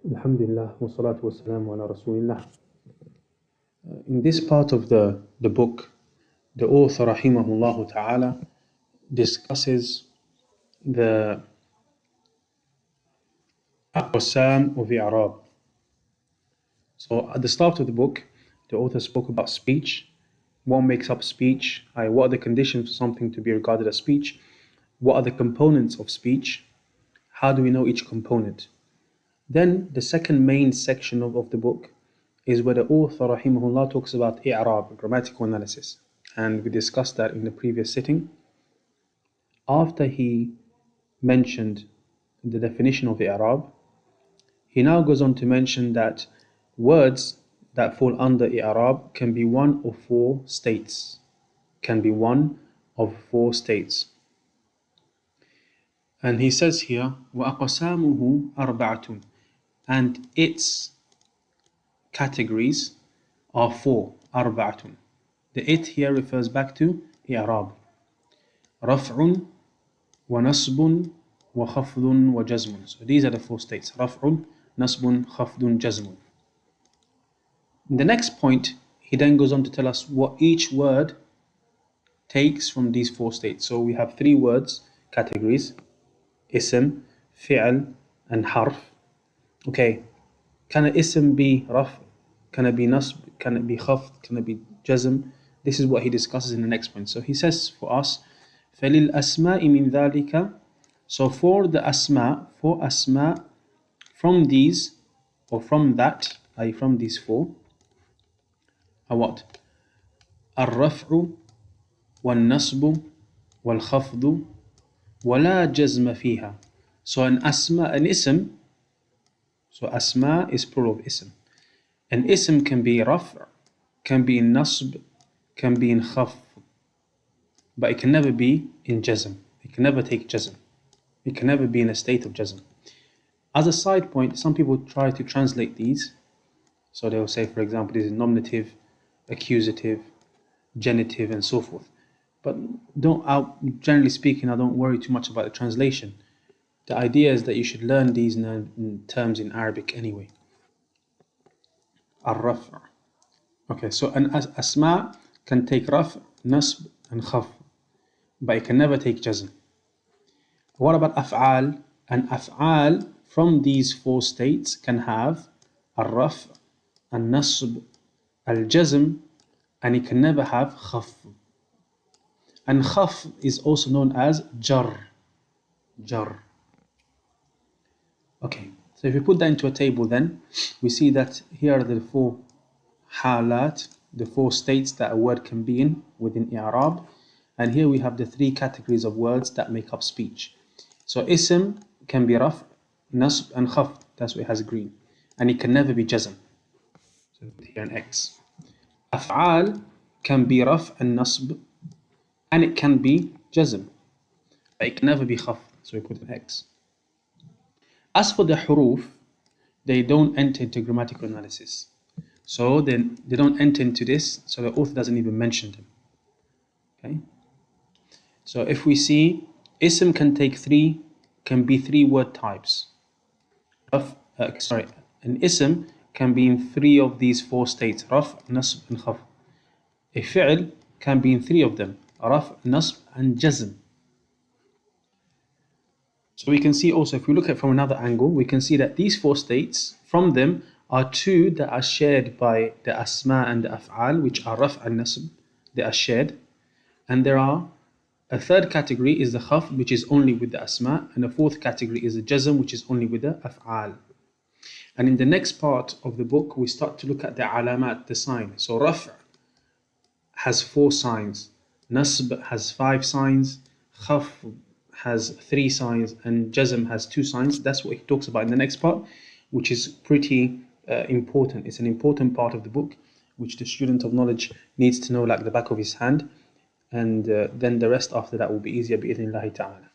Alhamdulillah, wa salatu wa salamu ala Rasulillah. In this part of the book, the author, rahimahullah ta'ala, discusses the aqsam of i'rab. So at the start of the book, the author spoke about speech, what makes up speech, what are the conditions for something to be regarded as speech, what are the components of speech, how do we know each component. Then the second main section of the book is where the author rahimahullah talks about i'rab, grammatical analysis. And we discussed that in the previous sitting. After he mentioned the definition of i'rab, he now goes on to mention that words that fall under i'rab can be one of four states. Can be one of four states. And he says here, وَأَقْسَامُهُ أَرْبَعَةٌ, and its categories are four. أَرْبَعَةٌ. The it here refers back to i'rab. رَفْعٌ وَنَصْبٌ وَخَفْضٌ وَجَزْمٌ. So these are the four states. رَفْعٌ, نَصْبٌ, خَفْضٌ, جَزْمٌ. In the next point, he then goes on to tell us what each word takes from these four states. So we have three words, categories: ism, fi'l, and harf. Okay, can an ism be raf? Can it be nasb? Can it be khafd? Can it be jazm? This is what he discusses in the next point. So he says for us, فَلِلْأَسْمَاءِ مِنْ ذَلِكَ. So for the asma, from these, or from that, i.e. from these four, are what? الرفع والنصب والخفض ولا جزم فيها. So an ism, so asma is plural of ism. An ism can be raf', can be in nasb, can be in khafd, but it can never be in jazm. It can never take jazm. It can never be in a state of jazm. As a side point, some people try to translate these. So they will say, for example, this is nominative, accusative, genitive, and so forth. But generally speaking, I don't worry too much about the translation. The idea is that you should learn these terms in Arabic anyway. Ar-raf'. Okay, so an asma can take raf', nasb, and khaf, but it can never take jazm. What about af'al? An af'al from these four states can have ar-raf', al-nasb, al-jazm, and it can never have khaf. And khaf is also known as jar. Jar. Okay, so if we put that into a table, then we see that here are the four halat, the four states that a word can be in within i'rab, and here we have the three categories of words that make up speech. So ism can be raf', nasb, and khaf. That's why it has green, and it can never be jazm. So put here an X. Af'al can be raf' and nasb, and it can be jazm, but it can never be khaf. So we put an X. As for the huruf, they don't enter into grammatical analysis. So then they don't enter into this, so the author doesn't even mention them. Okay? So if we see, ism can be three word types. An ism can be in three of these four states: raf', nasb, and khaf. A fi'l can be in three of them: raf', nasb, and jazm. So we can see also, if we look at it from another angle, we can see that these four states, from them are two that are shared by the asma and the af'al, which are raf' and nasb. They are shared. And there are a third category is the khaf, which is only with the asma, and a fourth category is the jazm, which is only with the af'al. And in the next part of the book, we start to look at the alamat, the sign. So raf' has 4 signs, nasb has 5 signs, khaf has 3 signs, and jazm has 2 signs. That's what he talks about in the next part, which is pretty important. It's an important part of the book, which the student of knowledge needs to know like the back of his hand. And then the rest after that will be easier, bi-idhnillahi ta'ala.